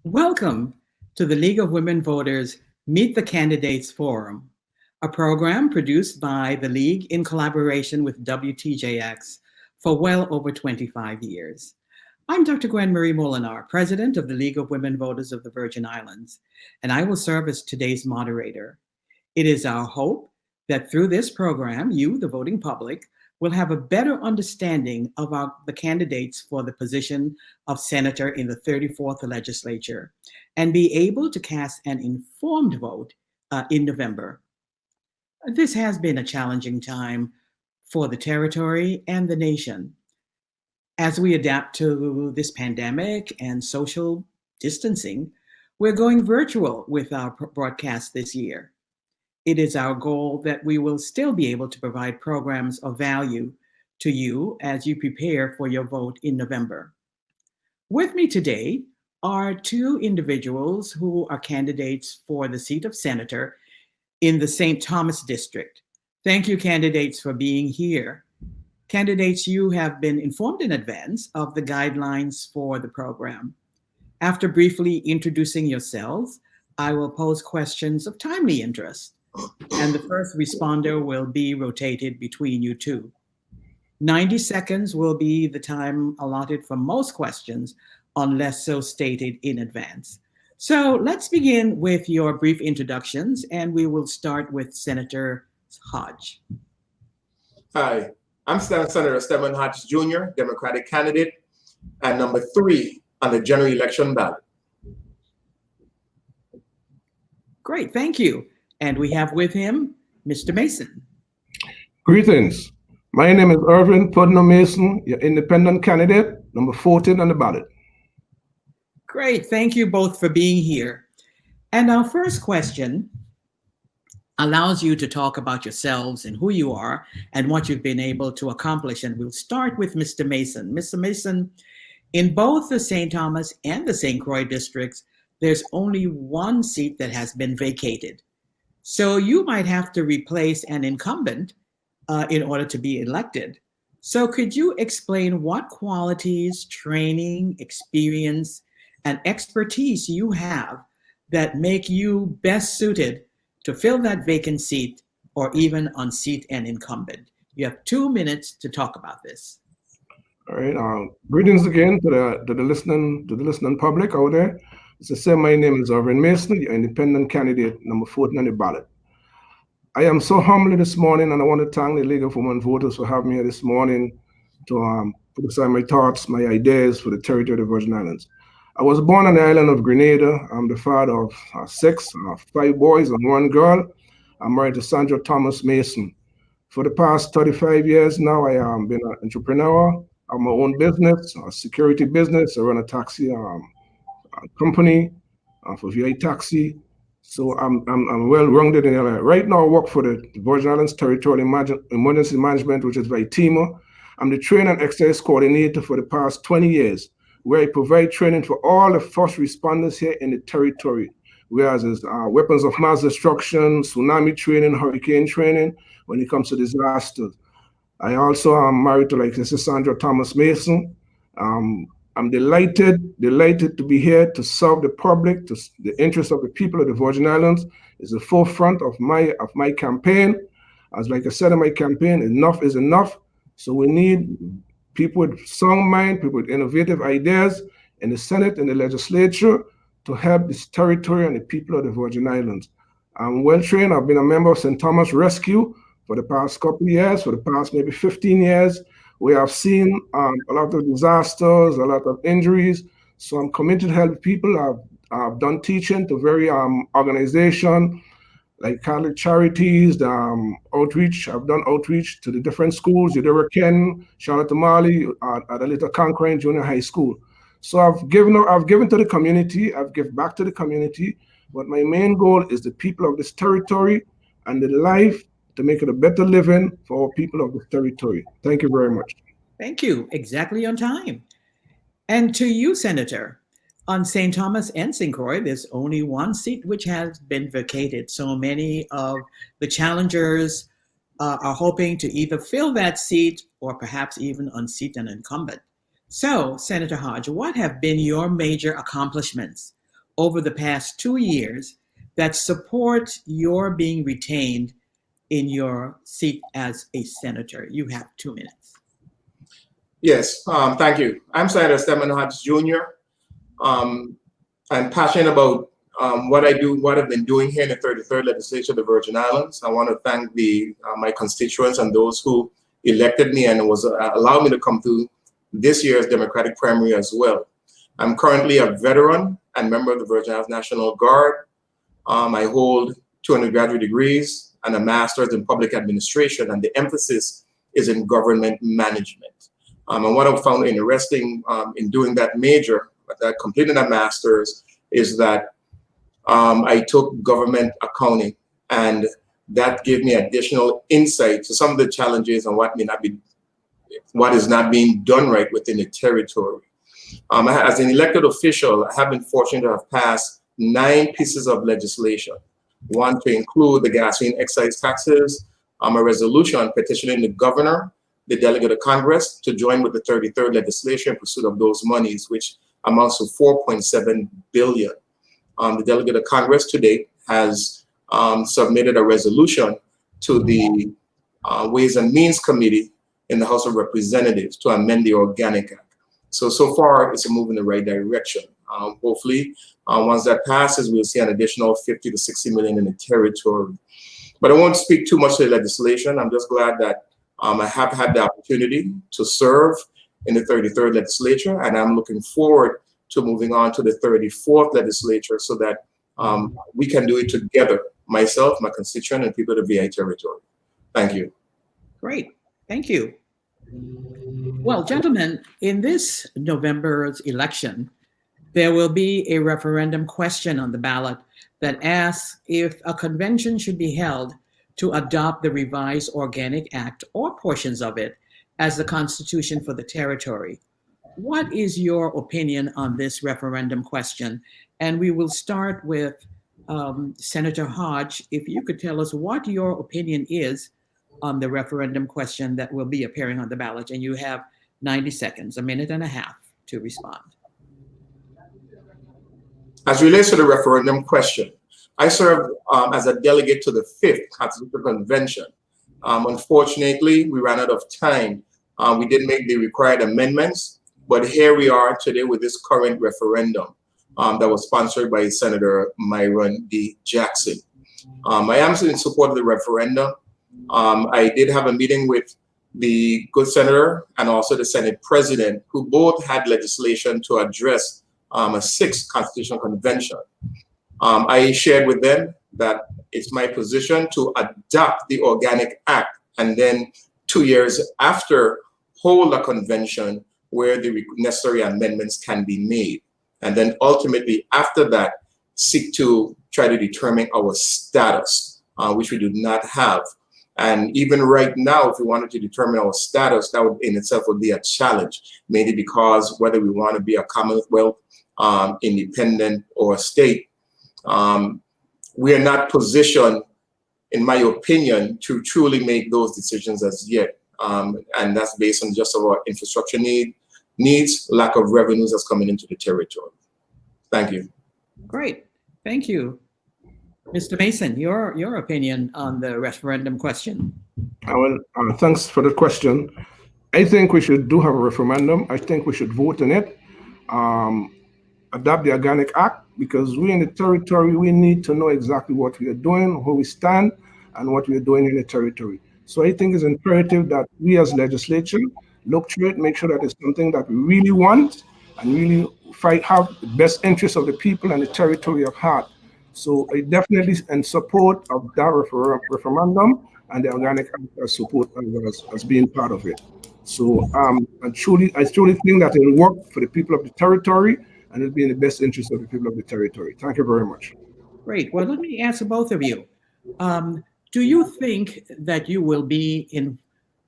Welcome to the League of Women Voters Meet the Candidates Forum, a program produced by the League in collaboration with WTJX for well over 25 years. I'm Dr. Gwen-Marie Moolenaar, President of the League of Women Voters of the Virgin Islands, and I will serve as today's moderator. It is our hope that through this program, you, the voting public, will have a better understanding of the candidates for the position of senator in the 34th legislature and be able to cast an informed vote in November. This has been a challenging time for the territory and the nation. As we adapt to this pandemic and social distancing, we're going virtual with our broadcast this year. It is our goal that we will still be able to provide programs of value to you as you prepare for your vote in November. With me today are two individuals who are candidates for the seat of senator in the St. Thomas district. Thank you, candidates, for being here. Candidates, you have been informed in advance of the guidelines for the program. After briefly introducing yourselves, I will pose questions of timely interest, and the first responder will be rotated between you two. 90 seconds will be the time allotted for most questions, unless so stated in advance. So let's begin with your brief introductions, and we will start with Senator Hodge. Hi, I'm Senator Stedmann Hodge Jr., Democratic candidate, and number 3 on the general election ballot. Great, thank you. And we have with him Mr. Mason. Greetings. My name is Irvin Mason, your independent candidate, number 14 on the ballot. Great, thank you both for being here. And our first question allows you to talk about yourselves and who you are and what you've been able to accomplish. And we'll start with Mr. Mason. Mr. Mason, in both the St. Thomas and the St. Croix districts, there's only one seat that has been vacated. So you might have to replace an incumbent in order to be elected. So could you explain what qualities, training, experience, and expertise you have that make you best suited to fill that vacant seat or even unseat an incumbent? You have 2 minutes to talk about this. All right. Greetings again to the listening public out there. As I said, my name is Irvin Mason, your independent candidate, number 14 on the ballot. I am so humbled this morning, and I want to thank the League of Women Voters for having me here this morning to put aside my thoughts, my ideas for the territory of the Virgin Islands. I was born on the island of Grenada. I'm the father of 5 boys and 1 girl. I'm married to Sandra Thomas Mason. For the past 35 years now, I have been an entrepreneur. I have my own business, a security business. I run a taxi company for VI Taxi. So I'm well-rounded in LA. Right now I work for the Virgin Islands Territorial Emergency Management, which is VITEMA. I'm the training and exercise coordinator for the past 20 years, where I provide training for all the first responders here in the territory, whereas there's weapons of mass destruction, tsunami training, hurricane training when it comes to disasters. I also am married to Sandra Thomas Mason. I'm delighted to be here to serve the public, to the interests of the people of the Virgin Islands. It's the forefront of my campaign. As like I said in my campaign, enough is enough. So we need people with strong mind, people with innovative ideas in the Senate and the Legislature to help this territory and the people of the Virgin Islands. I'm well trained. I've been a member of St. Thomas Rescue for the past couple of years, for the past maybe 15 years. We have seen a lot of disasters, a lot of injuries. So I'm committed to help people. I've done teaching to various organizations like Catholic Charities, outreach. I've done outreach to the different schools, Udera Ken, Charlotte Mali, at a little Conquering Junior High School. So I've given to the community, I've given back to the community, but my main goal is the people of this territory and the life to make it a better living for our people of this territory. Thank you very much. Thank you. Exactly on time. And to you, Senator, on St. Thomas and St. Croix, there's only one seat which has been vacated. So many of the challengers are hoping to either fill that seat or perhaps even unseat an incumbent. So, Senator Hodge, what have been your major accomplishments over the past 2 years that support your being retained in your seat as a senator? You have 2 minutes. Yes, thank you. I'm Senator Stedmann Hodge Jr. I'm passionate about what I do, what I've been doing here in the 33rd Legislature of the Virgin Islands. I want to thank my constituents and those who elected me and allowed me to come to this year's Democratic primary as well. I'm currently a veteran and member of the Virgin Islands National Guard. I hold 2 undergraduate degrees and a master's in public administration, and the emphasis is in government management. And what I found interesting in doing that major, completing that master's, is that I took government accounting, and that gave me additional insight to some of the challenges and what is not being done right within the territory. As an elected official, I have been fortunate to have passed 9 pieces of legislation. One to include the gasoline excise taxes, a resolution petitioning the governor, the delegate of Congress, to join with the 33rd Legislature in pursuit of those monies, which amounts to $4.7 billion. The delegate of Congress to date has submitted a resolution to the Ways and Means Committee in the House of Representatives to amend the Organic Act. So far, it's a move in the right direction. Hopefully, once that passes, we'll see an additional 50 to 60 million in the territory. But I won't speak too much to the legislation. I'm just glad that I have had the opportunity to serve in the 33rd Legislature, and I'm looking forward to moving on to the 34th Legislature so that we can do it together, myself, my constituent, and people of the VI territory. Thank you. Great, thank you. Well, gentlemen, in this November's election, there will be a referendum question on the ballot that asks if a convention should be held to adopt the revised Organic Act or portions of it as the constitution for the territory. What is your opinion on this referendum question? And we will start with Senator Hodge. If you could tell us what your opinion is on the referendum question that will be appearing on the ballot, and you have 90 seconds, a minute and a half to respond. As relates to the referendum question, I served as a delegate to the 5th Constitutional Convention. Unfortunately, we ran out of time. We didn't make the required amendments, but here we are today with this current referendum that was sponsored by Senator Myron D. Jackson. I am in support of the referendum. I did have a meeting with the good senator and also the Senate president, who both had legislation to address a 6th Constitutional Convention. I shared with them that it's my position to adopt the Organic Act and then 2 years after hold a convention where the necessary amendments can be made. And then ultimately after that, seek to try to determine our status, which we do not have. And even right now, if we wanted to determine our status, that would in itself would be a challenge, mainly because whether we want to be a Commonwealth, independent, or a state, we are not positioned, in my opinion, to truly make those decisions as yet. And that's based on just our infrastructure needs, lack of revenues that's coming into the territory. Thank you. Great, thank you. Mr. Mason, your opinion on the referendum question. Well, thanks for the question. I think we should have a referendum. I think we should vote on it. Adopt the Organic Act, because we in the territory, we need to know exactly what we are doing, where we stand, and what we are doing in the territory. So I think it's imperative that we as legislature look through it, make sure that it's something that we really want and really have the best interests of the people and the territory at heart. So I definitely in support of that referendum and the Organic Act as support as being part of it. So I truly think that it will work for the people of the territory and it'll be in the best interest of the people of the territory. Thank you very much. Great. Well, let me ask both of you. Do you think that you will be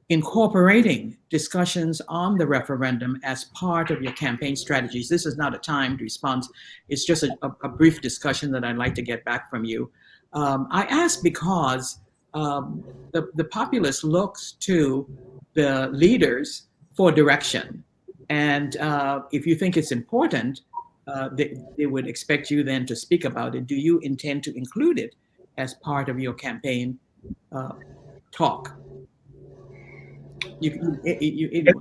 incorporating discussions on the referendum as part of your campaign strategies? This is not a timed response. It's just a brief discussion that I'd like to get back from you. I ask because the populace looks to the leaders for direction. And if you think it's important, they would expect you then to speak about it. Do you intend to include it as part of your campaign talk? Anyway.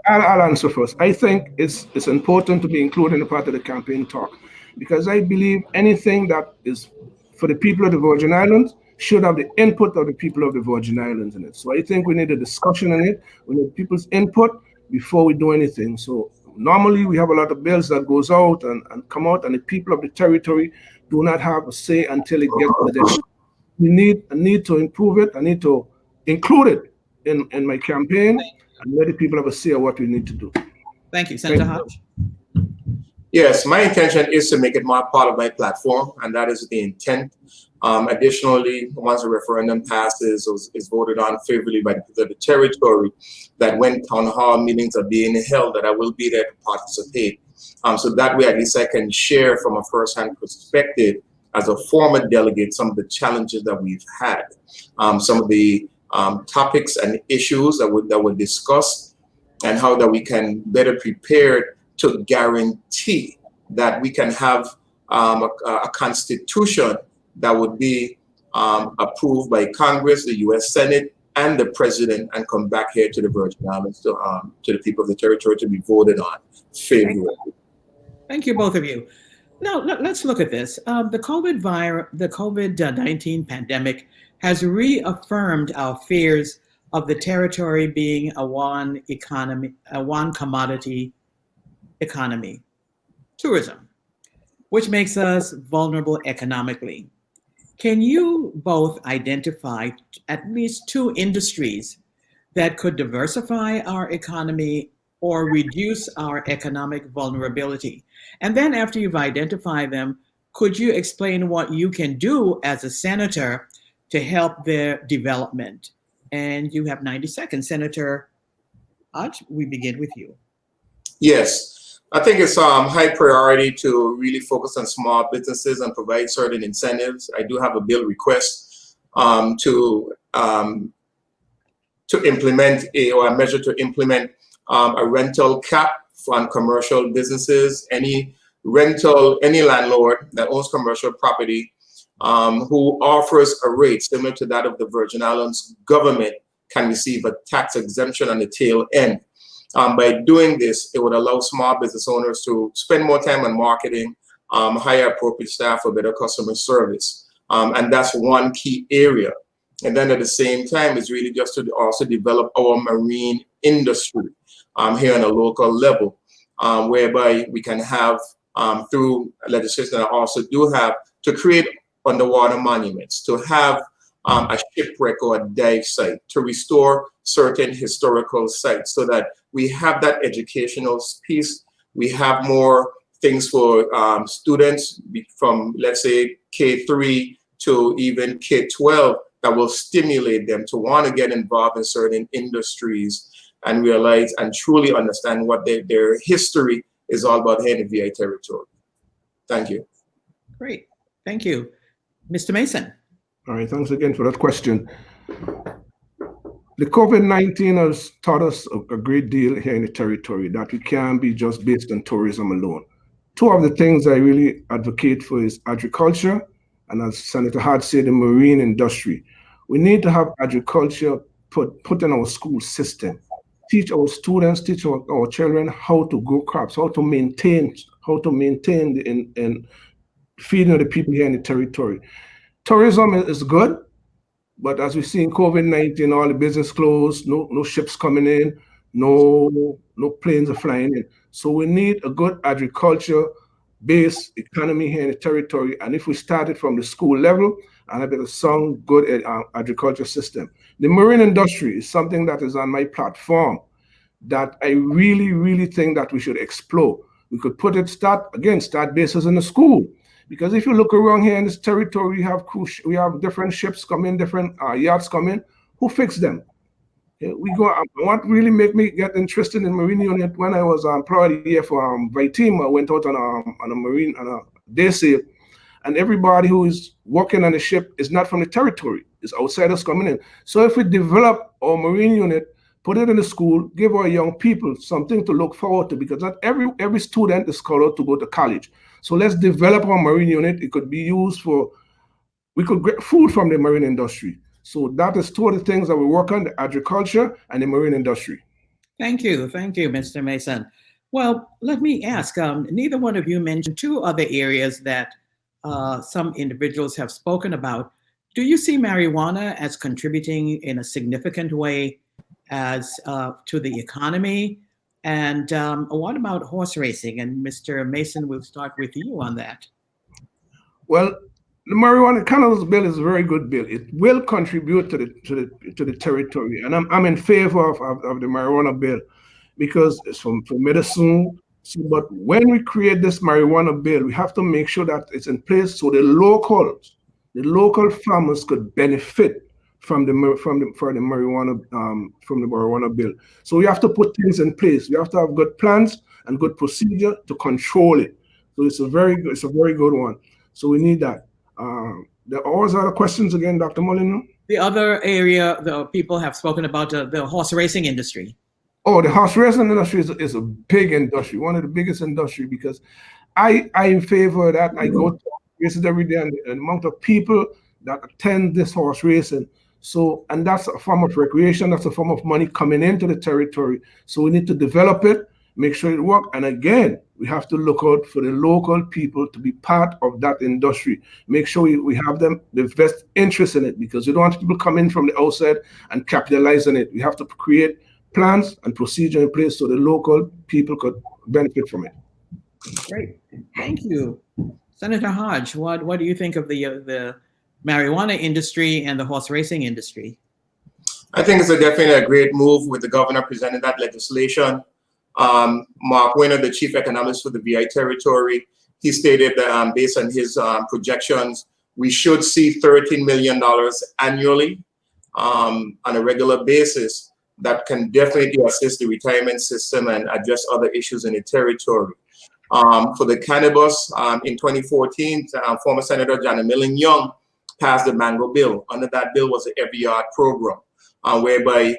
I'll answer first. I think it's important to be included in a part of the campaign talk because I believe anything that is for the people of the Virgin Islands should have the input of the people of the Virgin Islands in it. So I think we need a discussion on it. We need people's input before we do anything. So normally we have a lot of bills that goes out and come out, and the people of the territory do not have a say until it gets to the we need to improve it. I need to include it in my campaign and let the people have a say of what we need to do. Thank you. Senator Hodge. Yes, my intention is to make it more part of my platform, and that is the intent. Additionally, once the referendum passes or is voted on favorably by the territory, that when town hall meetings are being held, that I will be there to participate. So that way, at least I can share from a first-hand perspective as a former delegate some of the challenges that we've had, some of the topics and issues that were discussed, and how that we can better prepare to guarantee that we can have a constitution that would be approved by Congress, the U.S. Senate, and the President, and come back here to the Virgin Islands to the people of the territory to be voted on favorably. Thank you, both of you. Now let's look at this. The COVID-19 pandemic has reaffirmed our fears of the territory being a one commodity economy, tourism, which makes us vulnerable economically. Can you both identify at least two industries that could diversify our economy or reduce our economic vulnerability? And then after you've identified them, could you explain what you can do as a senator to help their development? And you have 90 seconds. Senator Hodge, we begin with you. Yes. I think it's high priority to really focus on small businesses and provide certain incentives. I do have a bill request to implement a measure to implement a rental cap on commercial businesses. Any landlord that owns commercial property who offers a rate similar to that of the Virgin Islands government can receive a tax exemption on the tail end. By doing this, it would allow small business owners to spend more time on marketing, hire appropriate staff for better customer service. And that's one key area. And then at the same time, it's really just to also develop our marine industry here on a local level, whereby we can have, through legislation that I also do have, to create underwater monuments, to have a shipwreck or a dive site, to restore certain historical sites so that we have that educational piece. We have more things for students from, let's say, K3 to even K12 that will stimulate them to want to get involved in certain industries and realize and truly understand what their history is all about here in the VI territory. Thank you. Great. Thank you. Mr. Mason. All right, thanks again for that question. The COVID-19 has taught us a great deal here in the territory, that we can't be just based on tourism alone. Two of the things I really advocate for is agriculture, and as Senator Hodge said, the marine industry. We need to have agriculture put in our school system. Teach our students, teach our children how to grow crops, how to maintain the feeding of the people here in the territory. Tourism is good, but as we see in COVID-19, all the business closed, no ships coming in, no planes are flying in. So we need a good agriculture-based economy here in the territory. And if we started from the school level and have a sound, good agriculture system. The marine industry is something that is on my platform that I really, really think that we should explore. We could start bases in the school. Because if you look around here in this territory, we have different ships coming, different yachts coming. Who fixed them? What really made me get interested in marine unit when I was employed here for vying. I went out on a day sail, and everybody who is working on the ship is not from the territory. It's outsiders coming in. So if we develop our marine unit put it in the school, give our young people something to look forward to, because not every student is called out to go to college. So let's develop our marine unit. It could be used for, we could get food from the marine industry. So that is two of the things that we work on, the agriculture and the marine industry. Thank you, Mr. Mason. Well, let me ask, neither one of you mentioned two other areas that some individuals have spoken about. Do you see marijuana as contributing in a significant way as to the economy? And what about horse racing? And Mr. Mason, we'll start with you on that. Well, the marijuana cannabis bill is a very good bill. It will contribute to the territory, and I'm in favor of the marijuana bill, because it's for medicine. So, but when we create this marijuana bill, we have to make sure that it's in place so the local farmers could benefit from the marijuana bill. So we have to put things in place. We have to have good plans and good procedure to control it. So it's a very good one. So we need that. There are always other questions again, Dr. Moolenaar? The other area the people have spoken about the horse racing industry. Oh, the horse racing industry is a big industry, one of the biggest industry, because I in favor of that. I go to races every day, and the amount of people that attend this horse racing. So, and that's a form of recreation, that's a form of money coming into the territory. So we need to develop it, make sure it works. And again, we have to look out for the local people to be part of that industry. Make sure we have them, the best interest in it, because we don't want people coming from the outside and capitalize on it. We have to create plans and procedure in place so the local people could benefit from it. Great, thank you. Senator Hodge, what do you think of the marijuana industry and the horse racing industry? I think it's definitely a great move with the governor presenting that legislation. Mark Winner, the chief economist for the VI territory, he stated that based on his projections, we should see $13 million annually on a regular basis that can definitely assist the retirement system and address other issues in the territory. For the cannabis, in 2014, former Senator Janet Millen Young passed the mango bill. Under that bill was the Every Yard program, whereby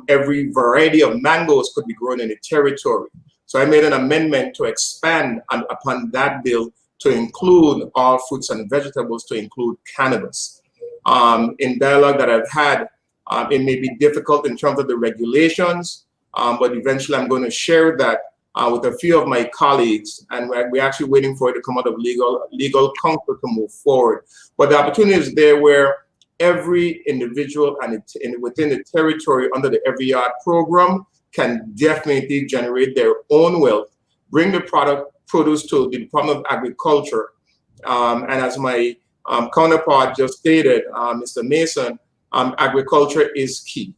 every variety of mangoes could be grown in the territory. So I made an amendment to expand upon that bill to include all fruits and vegetables, to include cannabis. In dialogue that I've had, it may be difficult in terms of the regulations, but eventually I'm going to share that with a few of my colleagues, and we're actually waiting for it to come out of legal counsel to move forward. But the opportunity is there where every individual and within the territory under the Every Yard program can definitely generate their own wealth, bring the produce to the Department of Agriculture. And as my counterpart just stated, Mr. Mason, agriculture is key.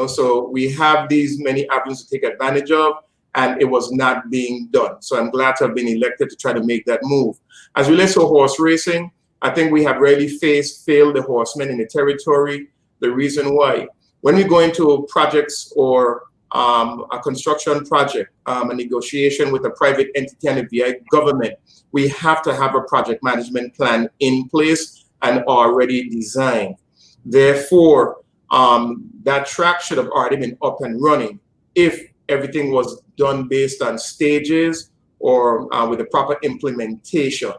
So we have these many avenues to take advantage of, and it was not being done. So I'm glad to have been elected to try to make that move. As relates to horse racing, I think we have rarely failed the horsemen in the territory. The reason why, when we go into projects or a construction project, a negotiation with a private entity and the VI government, we have to have a project management plan in place and already designed. Therefore, that track should have already been up and running if everything was done based on stages or with the proper implementation.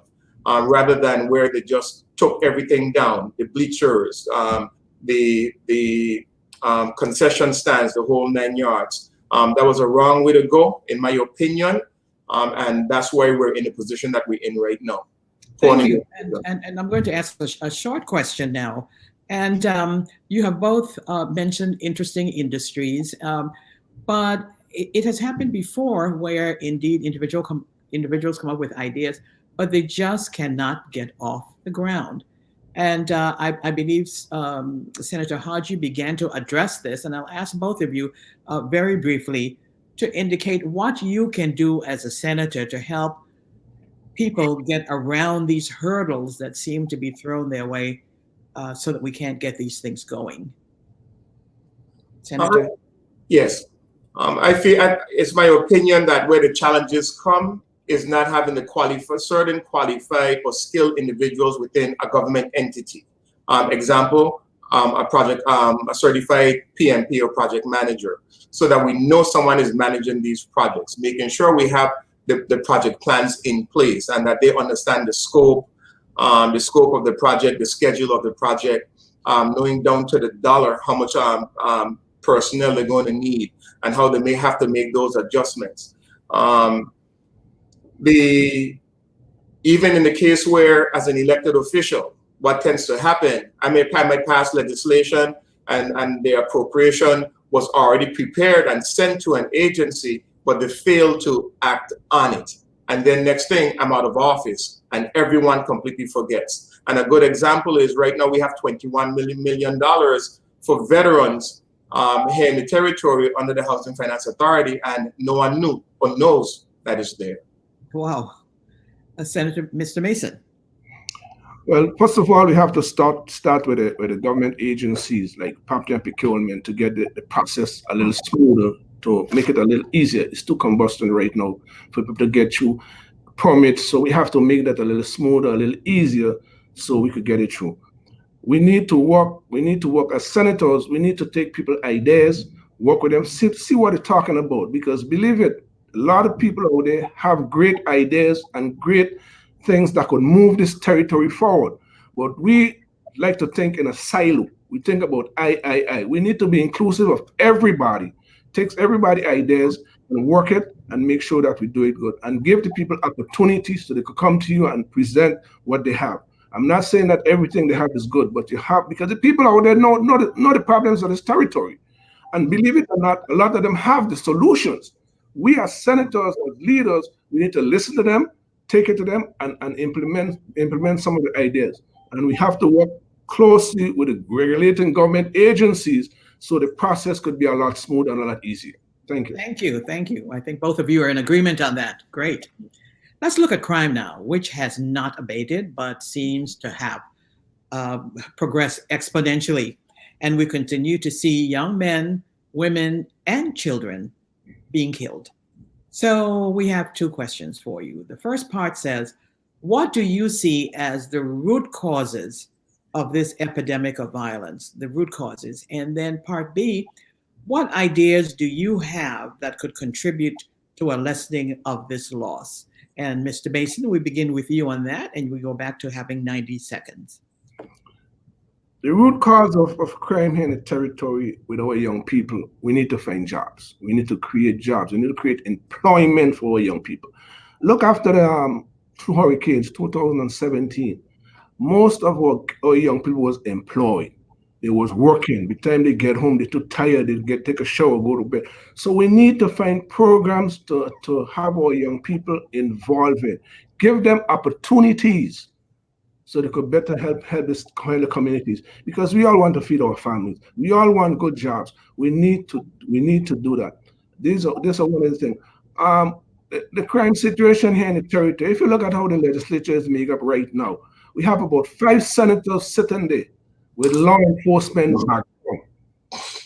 Rather than where they just took everything down, the bleachers, the concession stands, the whole 9 yards. That was a wrong way to go, in my opinion, and that's why we're in the position that we're in right now. Thank you. And I'm going to ask a short question now. And you have both mentioned interesting industries, but it has happened before where indeed individuals come up with ideas, but they just cannot get off the ground. And I believe Senator Hodge began to address this, and I'll ask both of you very briefly to indicate what you can do as a senator to help people get around these hurdles that seem to be thrown their way so that we can't get these things going. Senator? Yes. I feel it's my opinion that where the challenges come is not having the certain qualified or skilled individuals within a government entity. Example, a certified PMP or project manager, so that we know someone is managing these projects, making sure we have the project plans in place and that they understand the scope of the project, the schedule of the project, knowing down to the dollar how much personnel they're going to need and how they may have to make those adjustments. Even in the case where, as an elected official, what tends to happen, I might pass legislation and the appropriation was already prepared and sent to an agency, but they failed to act on it. And then next thing, I'm out of office and everyone completely forgets. And a good example is right now we have $21 million for veterans here in the territory under the Housing Finance Authority, and no one knew or knows that it's there. Wow. Senator, Mr. Mason. Well, first of all, we have to start with the government agencies like property and procurement to get the process a little smoother, to make it a little easier. It's too cumbersome right now for people to get through permits. So we have to make that a little smoother, a little easier, so we could get it through. We need to work as senators. We need to take people's ideas, work with them, see what they're talking about. Because believe it, a lot of people out there have great ideas and great things that could move this territory forward. But we like to think in a silo. We think about I. We need to be inclusive of everybody. Takes everybody ideas and work it and make sure that we do it good and give the people opportunities so they could come to you and present what they have. I'm not saying that everything they have is good, but you have, because the people out there know the problems of this territory. And believe it or not, a lot of them have the solutions. We as senators, as leaders, we need to listen to them, take it to them, and implement some of the ideas. And we have to work closely with the regulating government agencies so the process could be a lot smoother and a lot easier. Thank you. Thank you. Thank you. I think both of you are in agreement on that. Great. Let's look at crime now, which has not abated, but seems to have progressed exponentially. And we continue to see young men, women, and children being killed. So we have two questions for you. The first part says, what do you see as the root causes of this epidemic of violence, the root causes? And then part B, what ideas do you have that could contribute to a lessening of this loss? And Mr. Mason, we begin with you on that, and we go back to having 90 seconds. The root cause of crime here in the territory with our young people, we need to find jobs. We need to create jobs. We need to create employment for our young people. Look, after the two hurricanes, 2017, most of our young people was employed. They was working. By the time they get home, they're too tired, they take a shower, go to bed. So we need to find programs to have our young people involved in. Give them opportunities so they could better help the communities. Because we all want to feed our families. We all want good jobs. We need to do that. These are one of the things. The crime situation here in the territory, if you look at how the legislature is made up right now, we have about 5 senators sitting there with law enforcement background.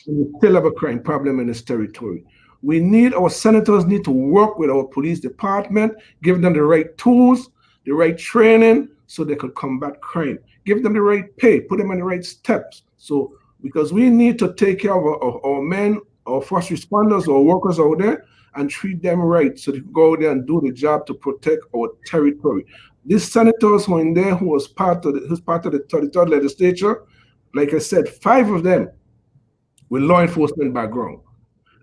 We still have a crime problem in this territory. Our senators need to work with our police department, give them the right tools, the right training, so they could combat crime. Give them the right pay, put them on the right steps. So, because we need to take care of our men, our first responders, our workers out there, and treat them right so they can go out there and do the job to protect our territory. These senators who are in there, who was part of the 33rd legislature, like I said, 5 of them with law enforcement background.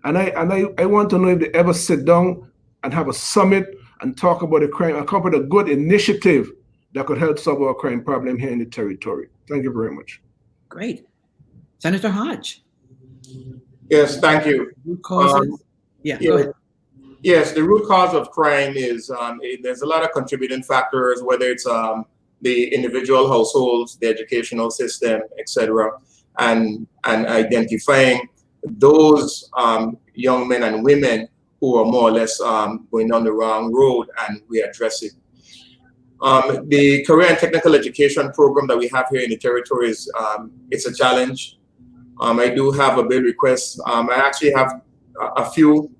And I want to know if they ever sit down and have a summit and talk about the crime and come up with a good initiative that could help solve our crime problem here in the territory. Thank you very much. Great. Senator Hodge. Yes, thank you. Root causes? Go ahead. Yes, the root cause of crime is there's a lot of contributing factors, whether it's the individual households, the educational system, etc., and identifying those young men and women who are more or less going down the wrong road, and we address it. The career and technical education program that we have here in the territory is it's a challenge. I do have a bill request. I actually have a few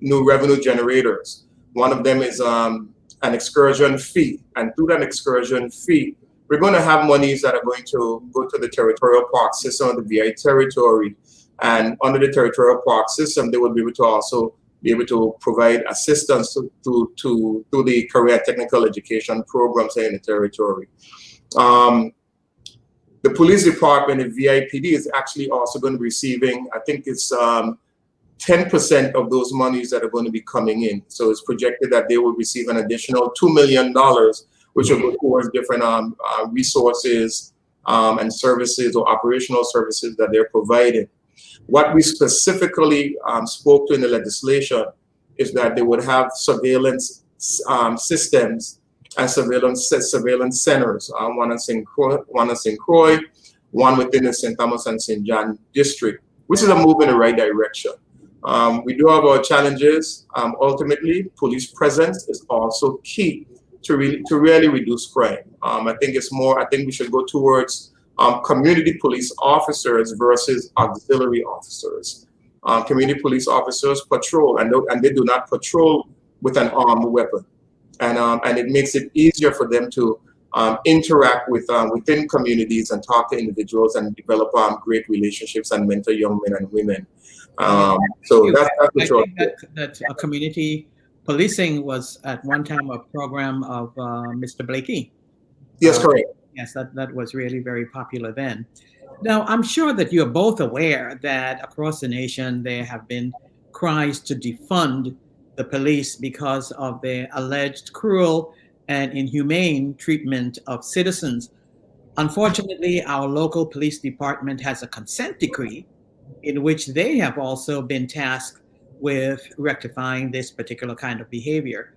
new revenue generators. One of them is an excursion fee, and through that excursion fee, we're going to have monies that are going to go to the territorial park system of the VI territory. And under the territorial park system, they will be able to also be able to provide assistance to the career technical education programs here in the territory. The police department in VIPD is actually also going to be receiving, I think it's 10% of those monies that are going to be coming in. So it's projected that they will receive an additional $2 million, which will go towards different resources and services or operational services that they're providing. What we specifically spoke to in the legislation is that they would have surveillance systems and surveillance centers, one in St. Croix, one within the St. Thomas and St. John district, which is a move in the right direction. We do have our challenges. Ultimately, police presence is also key to really reduce crime. I think we should go towards community police officers versus auxiliary officers. Community police officers patrol, and they do not patrol with an armed weapon, and it makes it easier for them to interact with within communities and talk to individuals and develop great relationships and mentor young men and women. So that's the short. That community policing was at one time a program of Mr. Blakey. Yes, correct. Yes, that was really very popular then. Now, I'm sure that you're both aware that across the nation there have been cries to defund the police because of their alleged cruel and inhumane treatment of citizens. Unfortunately, our local police department has a consent decree in which they have also been tasked with rectifying this particular kind of behavior.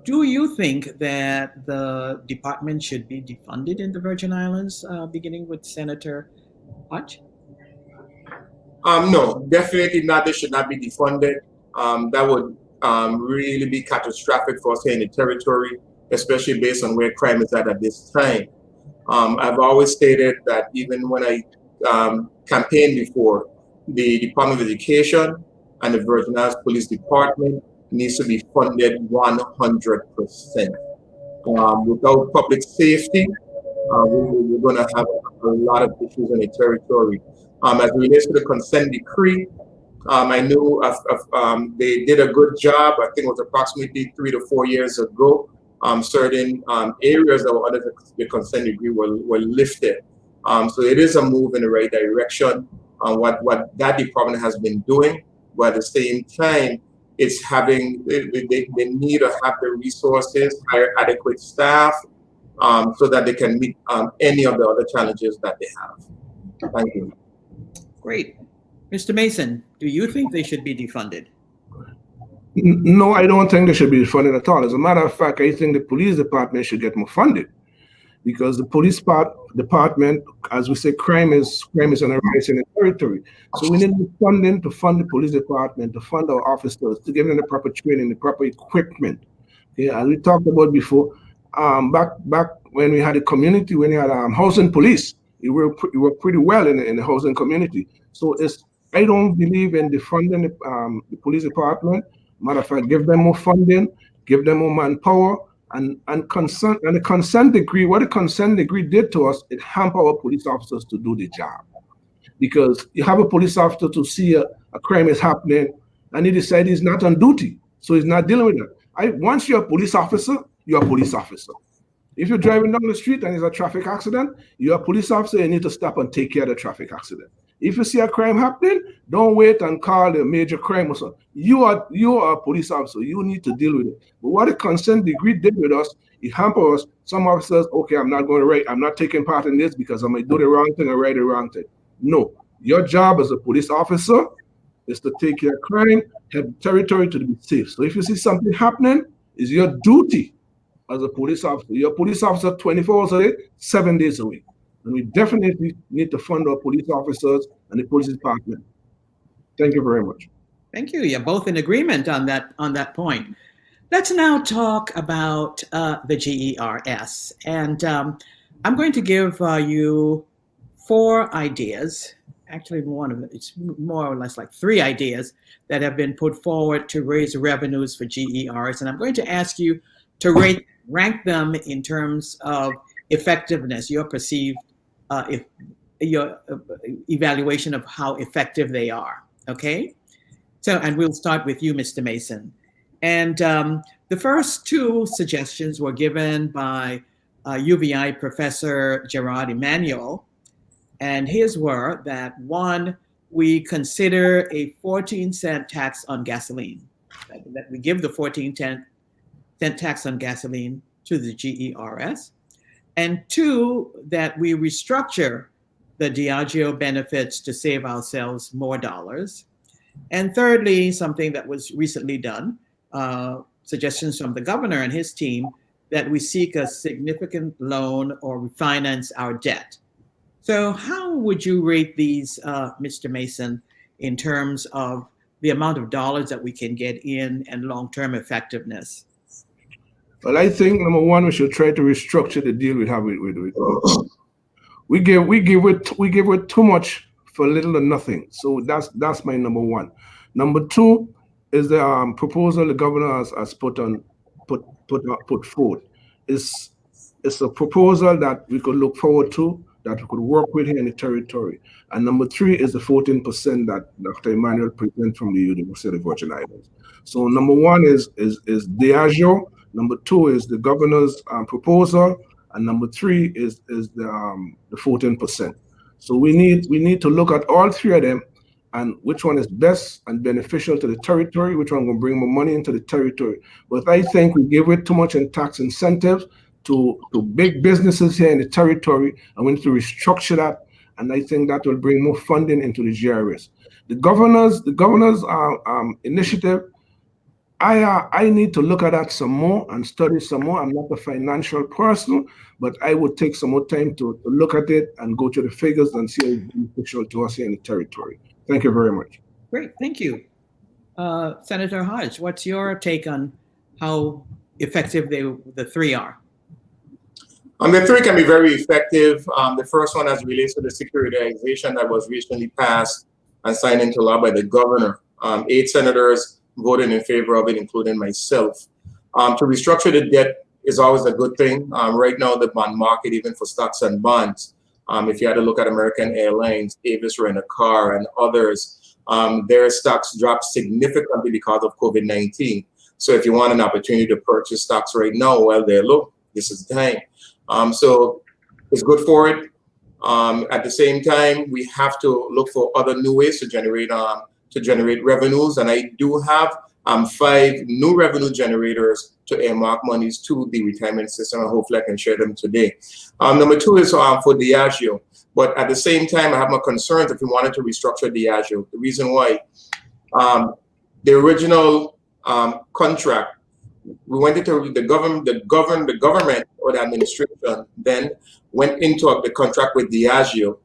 Do you think that the department should be defunded in the Virgin Islands, beginning with Senator Hodge? No, definitely not. They should not be defunded. That would really be catastrophic for us here in the territory, especially based on where crime is at this time. I've always stated that even when I campaigned before, the Department of Education and the Virgin Islands Police Department needs to be funded 100%. Without public safety, we're going to have a lot of issues in the territory. As it relates to the consent decree, I knew they did a good job. I think it was approximately 3 to 4 years ago. Certain areas that were under the consent decree were lifted. So it is a move in the right direction. What that department has been doing, but at the same time, it's having they need to have the resources, hire adequate staff, so that they can meet any of the other challenges that they have. Thank you. Great. Mr. Mason, do you think they should be defunded? No, I don't think they should be funded at all. As a matter of fact, I think the police department should get more funded, because the police department, as we say, crime is on the rise in the territory. So we need funding to fund the police department, to fund our officers, to give them the proper training, the proper equipment. Okay, as we talked about before, back when we had a community, when we had housing police, it worked pretty well in the housing community. So I don't believe in defunding the police department. Matter of fact, give them more funding, give them more manpower, and the consent decree. What the consent decree did to us, it hampered our police officers to do the job, because you have a police officer to see a crime is happening, and he decides he's not on duty, so he's not dealing with it. Once you're a police officer, you're a police officer. If you're driving down the street and there's a traffic accident, you're a police officer. You need to stop and take care of the traffic accident. If you see a crime happening, don't wait and call the major crime or something. You are a police officer. You need to deal with it. But what the consent decree did with us, it hampered us. Some officers, okay, I'm not taking part in this because I might do the wrong thing or write the wrong thing. No, your job as a police officer is to take care of crime, have the territory to be safe. So if you see something happening, it's your duty as a police officer. You're a police officer 24 hours a day, 7 days a week. And we definitely need to fund our police officers and the police department. Thank you very much. Thank you. You're both in agreement on that point. Let's now talk about the GERS. And I'm going to give you 4 ideas. Actually, it's more or less like 3 ideas that have been put forward to raise revenues for GERs. And I'm going to ask you to rank them in terms of effectiveness, your perceived your evaluation of how effective they are. Okay, so and we'll start with you, Mr. Mason. And the first two suggestions were given by UVI Professor Gerard Emanuel, and his were that one, we consider a 14-cent tax on gasoline, that we give the 14-cent tax on gasoline to the GERS, and two, that we restructure the Diageo benefits to save ourselves more dollars. And thirdly, something that was recently done, suggestions from the governor and his team, that we seek a significant loan or refinance our debt. So how would you rate these, Mr. Mason, in terms of the amount of dollars that we can get in and long-term effectiveness? Well, I think number one, we should try to restructure the deal we have with we give it too much for little or nothing. So that's my number one. Number two is the proposal the governor has put forth. It's a proposal that we could look forward to, that we could work with here in the territory. And number three is the 14% that Dr. Emmanuel presented from the University of the Virgin Islands. So number one is Diageo. Number two is the governor's proposal, and number three is the 14%. So we need to look at all three of them, and which one is best and beneficial to the territory, which one will bring more money into the territory. But I think we give it too much in tax incentives to big businesses here in the territory, and we need to restructure that. And I think that will bring more funding into the GRS. The governor's initiative, I need to look at that some more and study some more. I'm not a financial person, but I would take some more time to look at it and go to the figures and see how it's beneficial to us here in the territory. Thank you very much. Great, thank you. Senator Hodge, what's your take on how effective the three are? The three can be very effective. The first one as it relates to the securitization that was recently passed and signed into law by the governor. 8 senators voted in favor of it, including myself. To restructure the debt is always a good thing. Right now, the bond market, even for stocks and bonds, if you had to look at American Airlines, Avis Rent-A-Car, and others, their stocks dropped significantly because of COVID-19. So if you want an opportunity to purchase stocks right now, well, they're low. This is the time. So it's good for it. At the same time, we have to look for other new ways to generate revenues, and I do have 5 new revenue generators to earmark monies to the retirement system, and hopefully I can share them today. Number 2 is for Diageo, but at the same time, I have my concerns if we wanted to restructure Diageo. The reason why, the original contract, we went into the government or the administration then went into the contract with Diageo,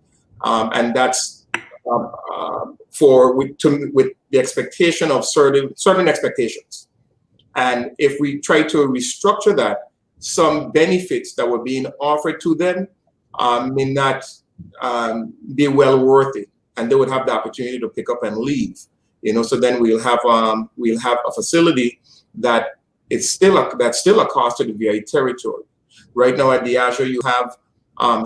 and that's with the expectation of certain expectations. And if we try to restructure that, some benefits that were being offered to them may not be well worth it, and they would have the opportunity to pick up and leave. So then we'll have a facility that that's still a cost to the VI territory. Right now at Diageo, you have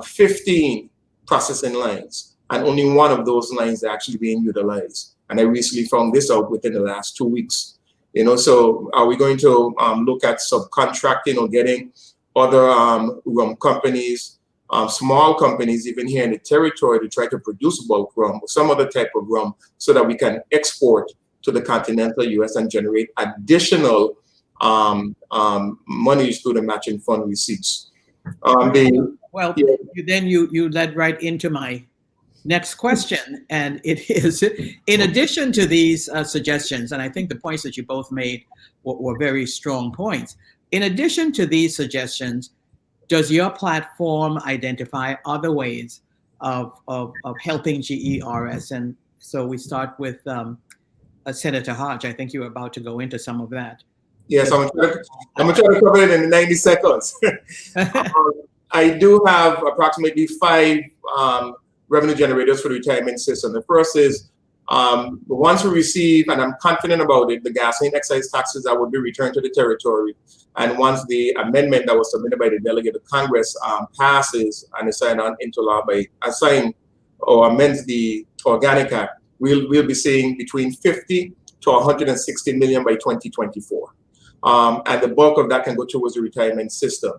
15 processing lines, and only one of those lines is actually being utilized. And I recently found this out within the last 2 weeks. So are we going to look at subcontracting or getting other rum companies, small companies, even here in the territory, to try to produce bulk rum or some other type of rum so that we can export to the continental US and generate additional monies through the matching fund receipts? You led right into my next question, and it is, in addition to these suggestions, and I think the points that you both made were very strong points. In addition to these suggestions, does your platform identify other ways of helping GERS? And so we start with Senator Hodge. I think you were about to go into some of that. Yes, I'm going to try to cover it in 90 seconds. I do have approximately 5 revenue generators for the retirement system. The first is But once we receive, and I'm confident about it, the gasoline excise taxes that will be returned to the territory, and once the amendment that was submitted by the delegate to Congress passes and is signed on into law by signed or amends the Organic Act, we'll be seeing between 50 to 160 million by 2024. And the bulk of that can go towards the retirement system.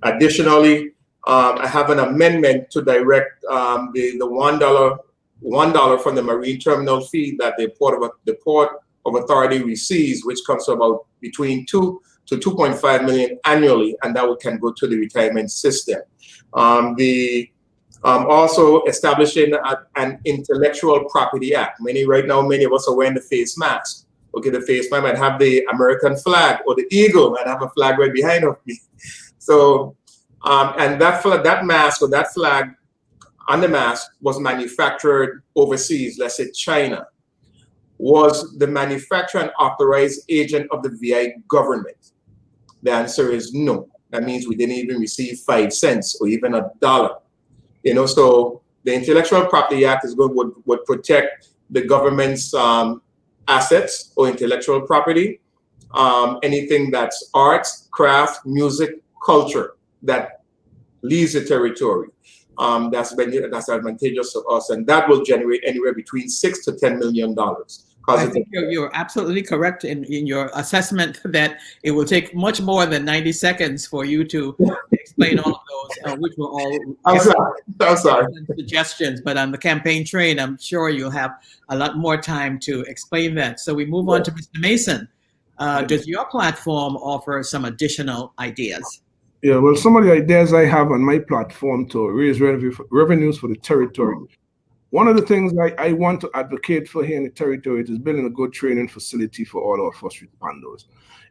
Additionally, I have an amendment to direct the $1 from the marine terminal fee that the Port of Authority receives, which comes to about between 2 to 2.5 million annually, and that can go to the retirement system. Also establishing an intellectual property act. Many of us are wearing the face mask. Okay, the face mask might have the American flag, or the eagle might have a flag right behind of me. So, and that mask or that flag on the mask was manufactured overseas, let's say China. Was the manufacturer an authorized agent of the VI government? The answer is no. That means we didn't even receive 5 cents or even $1. You know, so the Intellectual Property Act would protect the government's assets or intellectual property, anything that's arts, craft, music, culture that leaves the territory. That's advantageous to us, and that will generate anywhere between $6 to $10 million. I think you're absolutely correct in your assessment that it will take much more than 90 seconds for you to explain all of those, which were all I'm sorry. Suggestions. But on the campaign train, I'm sure you'll have a lot more time to explain that. So we move on to Mr. Mason. Does your platform offer some additional ideas? Yeah, well, some of the ideas I have on my platform to raise revenues for the territory. One of the things I want to advocate for here in the territory is building a good training facility for all our first responders.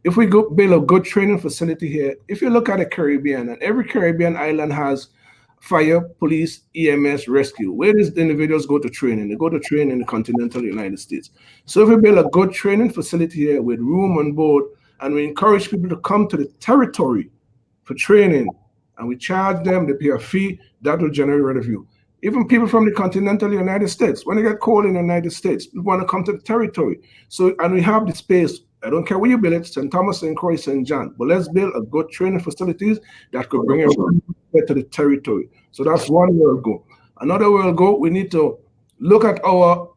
If we build a good training facility here, if you look at the Caribbean, and every Caribbean island has fire, police, EMS, rescue. Where does the individuals go to training? They go to train in the continental United States. So if we build a good training facility here with room on board, and we encourage people to come to the territory for training, and we charge them, they pay a fee, that will generate revenue. Even people from the continental United States, when they get called in the United States, we want to come to the territory. So, and we have the space. I don't care where you build it, St. Thomas, St. Croix, St. John, but let's build a good training facilities that could bring everyone to the territory. So that's one world goal. Another world goal, we need to look at our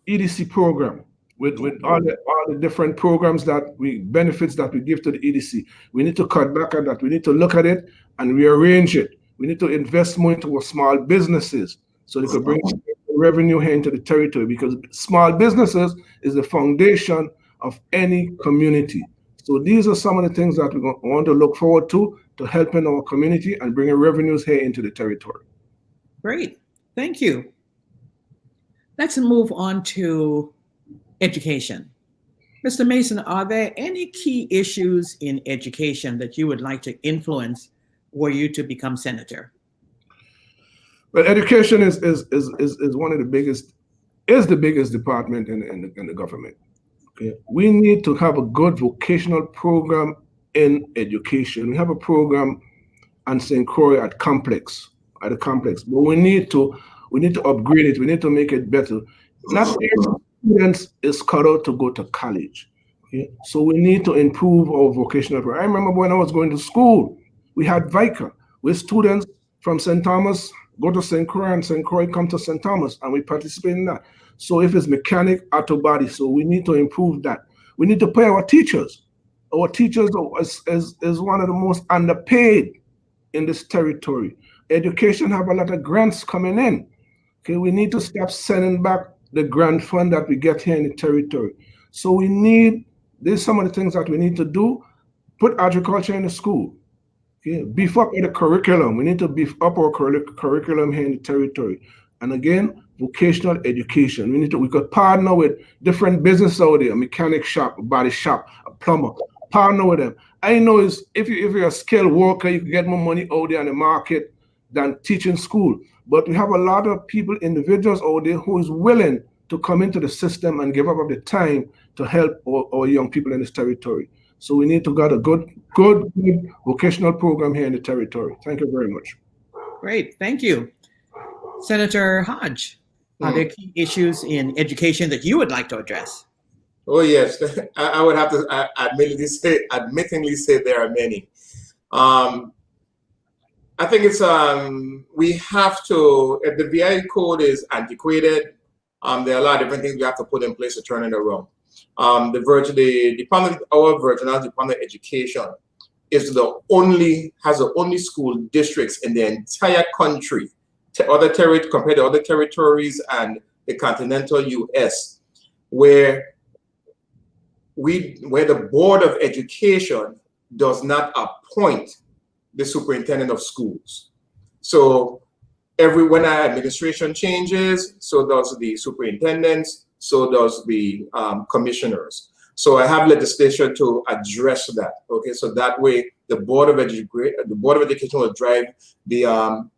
EDC program with all the different programs benefits that we give to the EDC. We need to cut back on that. We need to look at it and rearrange it. We need to invest more into our small businesses so they could bring revenue here into the territory, because small businesses is the foundation of any community. So these are some of the things that we want to look forward to helping our community and bringing revenues here into the territory. Great, thank you. Let's move on to education. Mr. Mason, are there any key issues in education that you would like to influence were you to become senator? Well, education is one of the biggest, the biggest department in the government. Okay, we need to have a good vocational program in education. We have a program on St. Croix at the complex, but we need to upgrade it. We need to make it better. Not every student is cut out to go to college. Okay? So we need to improve our vocational program. I remember when I was going to school, we had VICA, where students from St. Thomas go to St. Croix and St. Croix come to St. Thomas, and we participate in that. So if it's mechanic, auto body, so we need to improve that. We need to pay our teachers. Our teachers is one of the most underpaid in this territory. Education have a lot of grants coming in. Okay, we need to stop sending back the grant fund that we get here in the territory. So there's some of the things that we need to do. Put agriculture in the school. Okay, beef up the curriculum. We need to beef up our curriculum here in the territory. And again, vocational education. We could partner with different businesses out there, a mechanic shop, a body shop, a plumber. Partner with them. I know if you're a skilled worker, you can get more money out there in the market than teaching school. But we have a lot of people, individuals out there who is willing to come into the system and give up of the time to help our young people in this territory. So we need to get a good vocational program here in the territory. Thank you very much. Great, thank you. Senator Hodge. Are there key issues in education that you would like to address? Oh yes, I would have to admittingly say there are many. I think it's we have to. If the VI code is antiquated, there are a lot of different things we have to put in place to turn it around. Our Virgin Islands Department of Education has the only school districts in the entire country, compared to other territories and the continental US, where the Board of Education does not appoint the superintendent of schools. So when our administration changes, so does the superintendents, so does the commissioners. So I have legislation to address that. Okay, so that way the Board of Education will drive the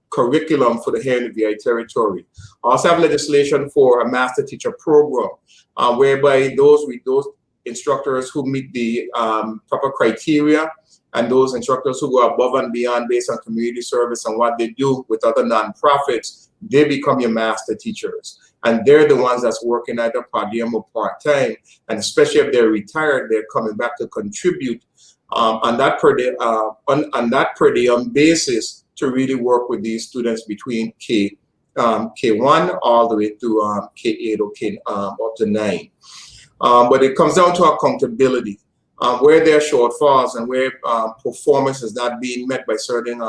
curriculum for the here in the VI territory. I also have legislation for a master teacher program, whereby those instructors who meet the proper criteria and those instructors who go above and beyond based on community service and what they do with other nonprofits, they become your master teachers. And they're the ones that's working either part diem or part-time. And especially if they're retired, they're coming back to contribute on that per diem basis to really work with these students between K1 all the way to K8 or up to 9. But it comes down to accountability. Where there are shortfalls and where performance is not being met by certain,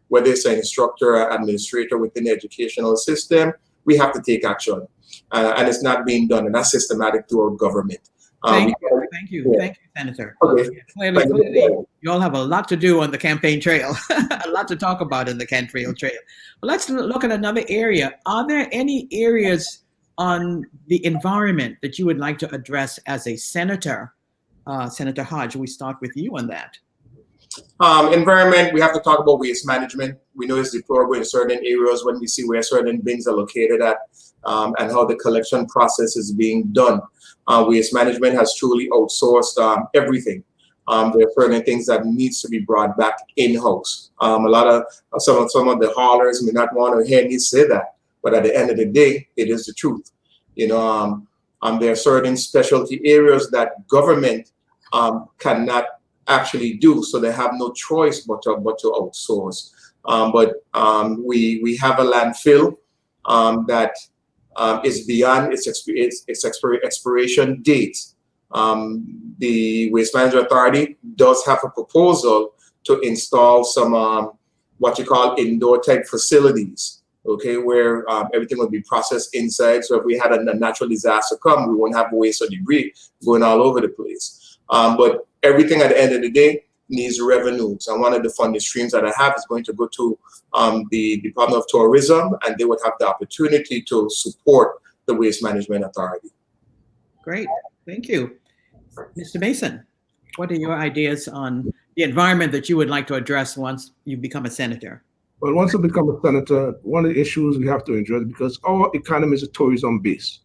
whether it's an instructor or administrator within the educational system, we have to take action. And it's not being done, and that's systematic through our government. Thank you, Senator. Okay. Clearly, you all have a lot to do on the campaign trail, a lot to talk about in the campaign trail. But let's look at another area. Are there any areas on the environment that you would like to address as a senator? Senator Hodge, we start with you on that. Environment, we have to talk about waste management. We know it's deplorable in certain areas when we see where certain bins are located at and how the collection process is being done. Waste management has truly outsourced everything. There are certain things that needs to be brought back in-house. Some of the haulers may not want to hear me say that, but at the end of the day, it is the truth. You know, there are certain specialty areas that government cannot actually do, so they have no choice but to outsource. We have a landfill that is beyond its expiration date. The Waste Management Authority does have a proposal to install some what you call indoor type facilities, okay, where everything will be processed inside. So if we had a natural disaster come, we won't have waste or debris going all over the place. But everything at the end of the day needs revenues. And one of the funding streams that I have is going to go to the Department of Tourism, and they would have the opportunity to support the Waste Management Authority. Great, thank you. Mr. Mason, what are your ideas on the environment that you would like to address once you become a senator? Well, once you become a senator, one of the issues we have to address, because our economy is a tourism base.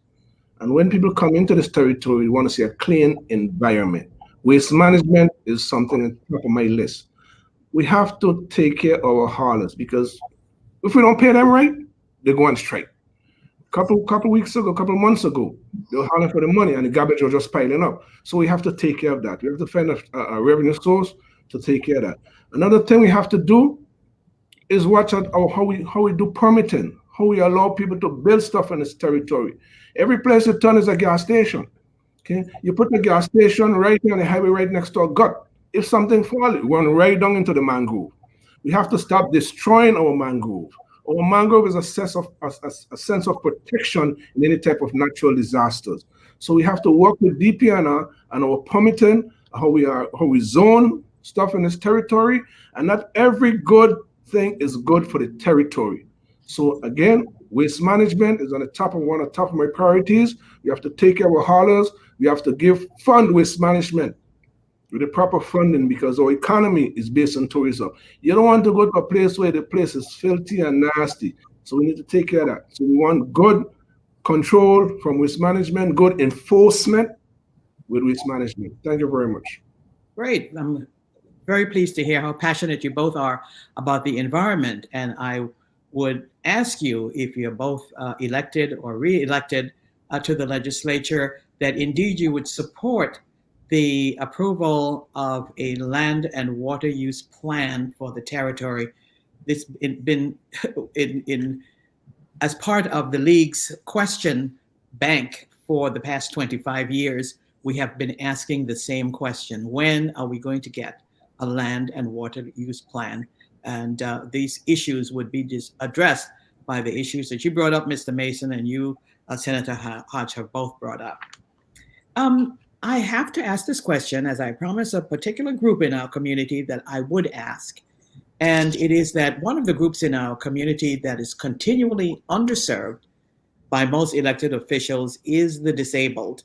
And when people come into this territory, we want to see a clean environment. Waste management is something at the top of my list. We have to take care of our haulers, because if we don't pay them right, they go on strike. Couple months ago, they were hauling for the money and the garbage was just piling up. So we have to take care of that. We have to find a revenue source to take care of that. Another thing we have to do is watch out how we do permitting, how we allow people to build stuff in this territory. Every place you turn is a gas station. Okay, you put the gas station right on the highway right next to our gut. If something falls, it run right down into the mangrove. We have to stop destroying our mangrove. Our mangrove is a sense of protection in any type of natural disasters. So we have to work with DPNR and our permitting, how we zone stuff in this territory, and not every good thing is good for the territory. So again, waste management is on the top of my priorities. We have to take care of our haulers. We have to fund waste management with the proper funding, because our economy is based on tourism. You don't want to go to a place where the place is filthy and nasty. So we need to take care of that. So we want good control from waste management, good enforcement with waste management. Thank you very much. Great. I'm very pleased to hear how passionate you both are about the environment. And I would ask you, if you're both elected or re-elected to the legislature, that indeed you would support the approval of a land and water use plan for the territory. This been in as part of the League's question bank for the past 25 years. We have been asking the same question: when are we going to get a land and water use plan? And these issues would be just addressed by the issues that you brought up, Mr. Mason, and you, Senator Hodge, have both brought up. I have to ask this question, as I promised a particular group in our community that I would ask. And it is that one of the groups in our community that is continually underserved by most elected officials is the disabled.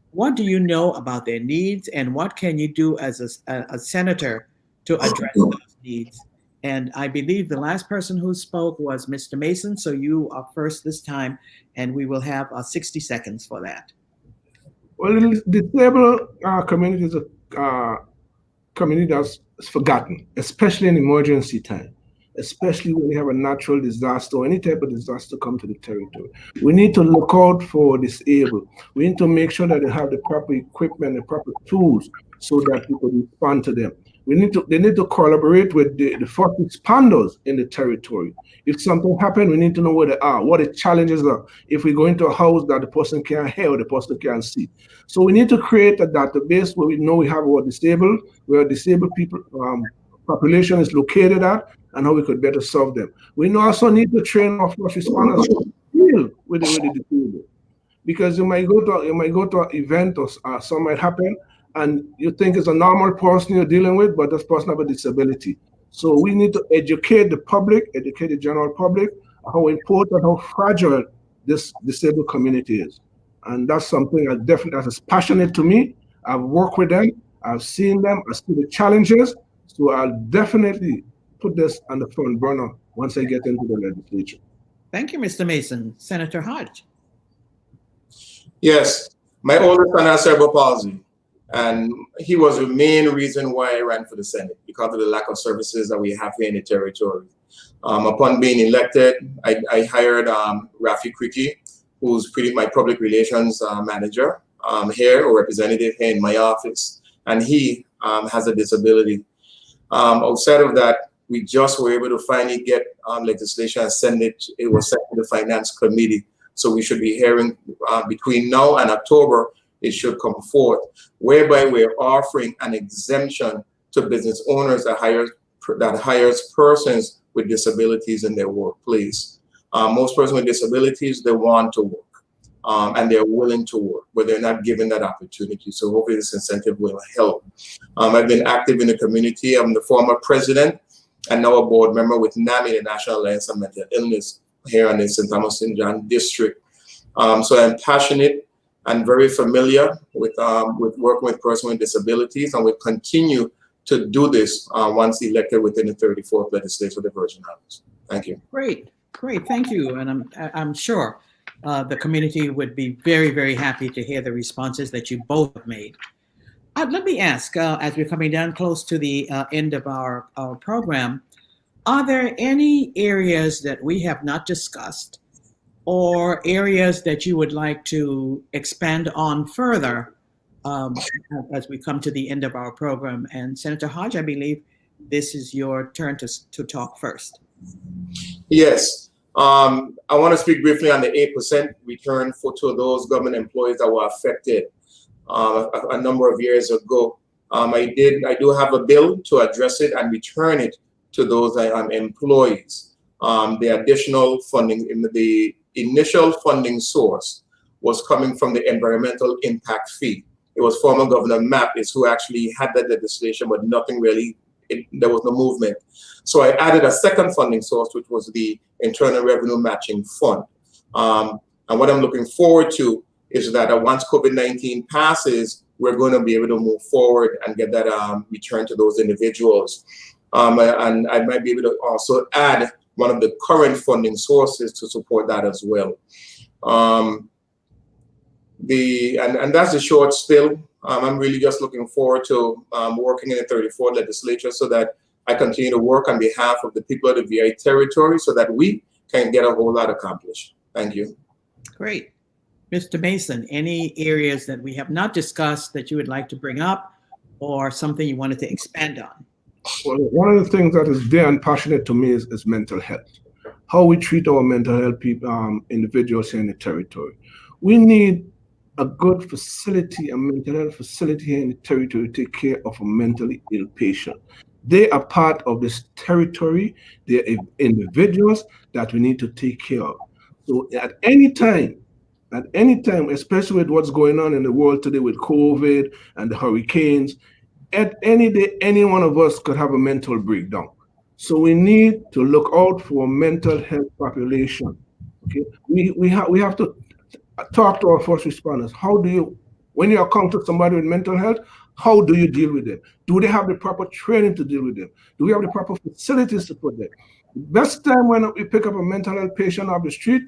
What do you know about their needs, and what can you do as a senator to address those needs? And I believe the last person who spoke was Mr. Mason, so you are first this time, and we will have 60 seconds for that. Well, the disabled community is a community that's forgotten, especially in emergency time, especially when we have a natural disaster or any type of disaster come to the territory. We need to look out for disabled. We need to make sure that they have the proper equipment, the proper tools, so that we can respond to them. They need to collaborate with the first responders in the territory. If something happens, we need to know where they are, what the challenges are. If we go into a house that the person can't hear or the person can't see. So we need to create a database where we know we have our disabled, where disabled people population is located at, and how we could better serve them. We also need to train our first responders to deal with the disabled. Because you might go to an event or something might happen, and you think it's a normal person you're dealing with, but this person has a disability. So we need to educate the public, educate the general public, how important, how fragile this disabled community is. And that's something that is passionate to me. I've worked with them, I've seen them, I see the challenges. So I'll definitely put this on the front burner once I get into the legislature. Thank you, Mr. Mason. Senator Hodge. Yes, my oldest son has cerebral palsy. And he was the main reason why I ran for the Senate, because of the lack of services that we have here in the territory. Upon being elected, I hired Rafi Croix, who's my public relations manager here, or representative here in my office. And he has a disability. Outside of that, we just were able to finally get legislation and send it. It was sent to the Finance Committee. So we should be hearing between now and October, it should come forth, whereby we're offering an exemption to business owners that hires persons with disabilities in their workplace. Most persons with disabilities, they want to work and they're willing to work, but they're not given that opportunity. So hopefully this incentive will help. I've been active in the community. I'm the former president and now a board member with NAMI, the National Alliance on Mental Illness, here in the St. Thomas St. John district. So I'm passionate and very familiar with working with persons with disabilities, and will continue to do this once elected within the 34th legislature of the Virgin Islands. Thank you. Great, thank you. And I'm sure the community would be very, very happy to hear the responses that you both have made. Let me ask, as we're coming down close to the end of our program, are there any areas that we have not discussed, or areas that you would like to expand on further as we come to the end of our program? And Senator Hodge, I believe this is your turn to talk first. Yes, I want to speak briefly on the 8% return to those government employees that were affected a number of years ago. I do have a bill to address it and return it to those employees. The additional funding in the initial funding source was coming from the environmental impact fee. It was former Governor Mappis who actually had that legislation, but nothing really, there was no movement. So I added a second funding source, which was the Internal Revenue Matching Fund. And what I'm looking forward to is that once COVID-19 passes, we're going to be able to move forward and get that return to those individuals. And I might be able to also add one of the current funding sources to support that as well. And that's a short spill. I'm really just looking forward to working in the 34th legislature so that I continue to work on behalf of the people of the VA territory so that we can get a whole lot accomplished. Thank you. Great. Mr. Mason, any areas that we have not discussed that you would like to bring up or something you wanted to expand on? Well, one of the things that is dear and passionate to me is mental health. How we treat our mental health people, individuals here in the territory. We need a good facility, a mental health facility here in the territory to take care of a mentally ill patient. They are part of this territory. They are individuals that we need to take care of. So at any time, especially with what's going on in the world today with COVID and the hurricanes, at any day, any one of us could have a mental breakdown. So we need to look out for a mental health population. Okay, we have to talk to our first responders. How do you, when you encounter somebody with mental health, how do you deal with them? Do they have the proper training to deal with them? Do we have the proper facilities to put them? The best time when we pick up a mental health patient off the street,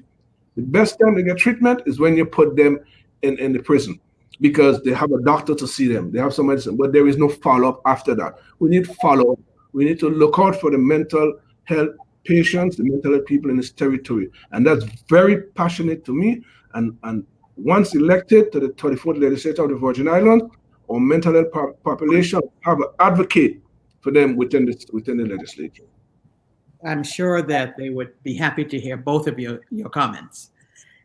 the best time to get treatment is when you put them in the prison, because they have a doctor to see them. They have some medicine, but there is no follow-up after that. We need follow-up. We need to look out for the mental health patients, the mental health people in this territory. And that's very passionate to me. And once elected to the 34th Legislature of the Virgin Islands, our mental health population have an advocate for them within the legislature. I'm sure that they would be happy to hear both of your comments.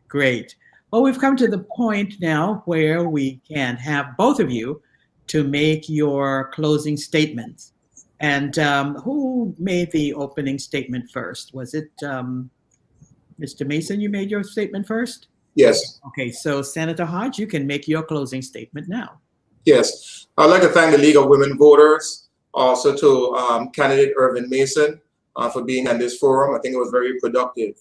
Great. Well, we've come to the point now where we can have both of you to make your closing statements. And who made the opening statement first? Was it Mr. Mason, you made your statement first? Yes. Okay, so Senator Hodge, you can make your closing statement now. Yes. I'd like to thank the League of Women Voters, also to candidate Irvin Mason for being on this forum. I think it was very productive.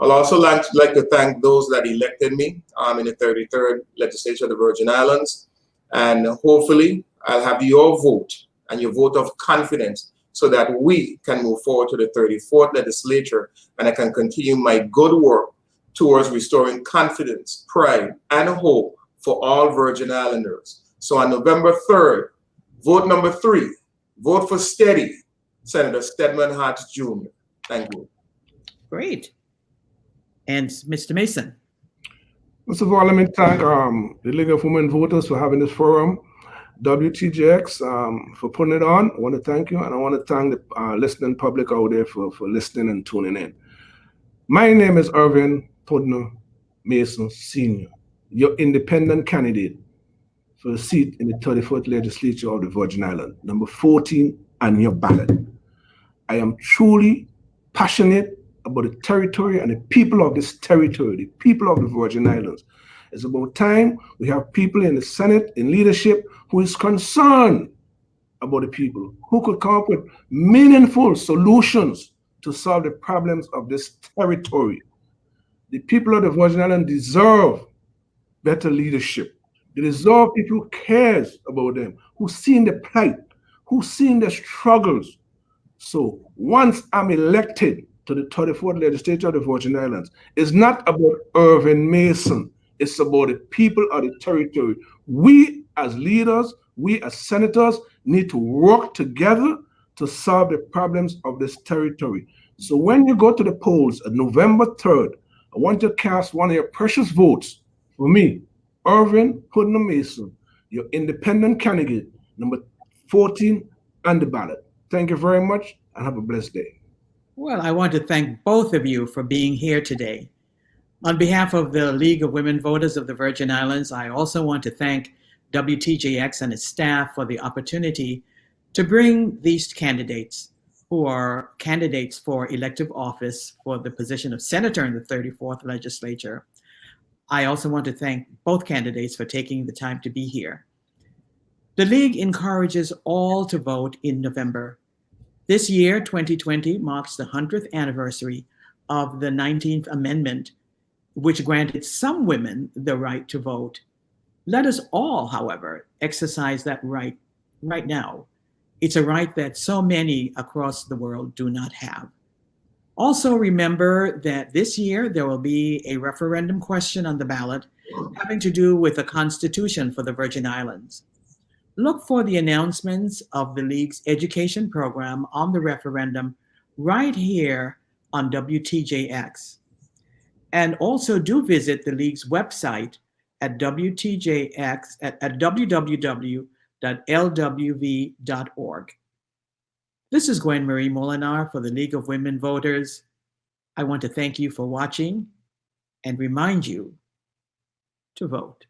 I'd also like to thank those that elected me in the 33rd Legislature of the Virgin Islands. And hopefully I'll have your vote and your vote of confidence so that we can move forward to the 34th Legislature and I can continue my good work towards restoring confidence, pride, and hope for all Virgin Islanders. So on November 3rd, vote number 3, vote for steady Senator Stedmann Hodge Jr. Thank you. Great. And Mr. Mason. First of all, let me thank the League of Women Voters for having this forum, WTJX for putting it on. I want to thank you, and I want to thank the listening public out there for listening and tuning in. My name is Irvin Mason Sr., your independent candidate for a seat in the 34th Legislature of the Virgin Islands, number 14 on your ballot. I am truly passionate about the territory and the people of this territory, the people of the Virgin Islands. It's about time we have people in the Senate, in leadership, who is concerned about the people, who could come up with meaningful solutions to solve the problems of this territory. The people of the Virgin Islands deserve better leadership. They deserve people who cares about them, who seen the plight, who seen the struggles. So once I'm elected to the 34th Legislature of the Virgin Islands, it's not about Irvin Mason. It's about the people of the territory. We as leaders, we as senators need to work together to solve the problems of this territory. So when you go to the polls on November 3rd, I want you to cast one of your precious votes for me, Irvin Mason, your independent candidate, number 14 on the ballot. Thank you very much and have a blessed day. Well, I want to thank both of you for being here today. On behalf of the League of Women Voters of the Virgin Islands, I also want to thank WTJX and its staff for the opportunity to bring these candidates who are candidates for elective office for the position of senator in the 34th Legislature. I also want to thank both candidates for taking the time to be here. The League encourages all to vote in November. This year, 2020, marks the 100th anniversary of the 19th Amendment, which granted some women the right to vote. Let us all, however, exercise that right now. It's a right that so many across the world do not have. Also remember that this year there will be a referendum question on the ballot having to do with the Constitution for the Virgin Islands. Look for the announcements of the League's education program on the referendum right here on WTJX. And also do visit the League's website at WTJX at www.lwv.org. This is Gwen-Marie Moolenaar for the League of Women Voters. I want to thank you for watching and remind you to vote.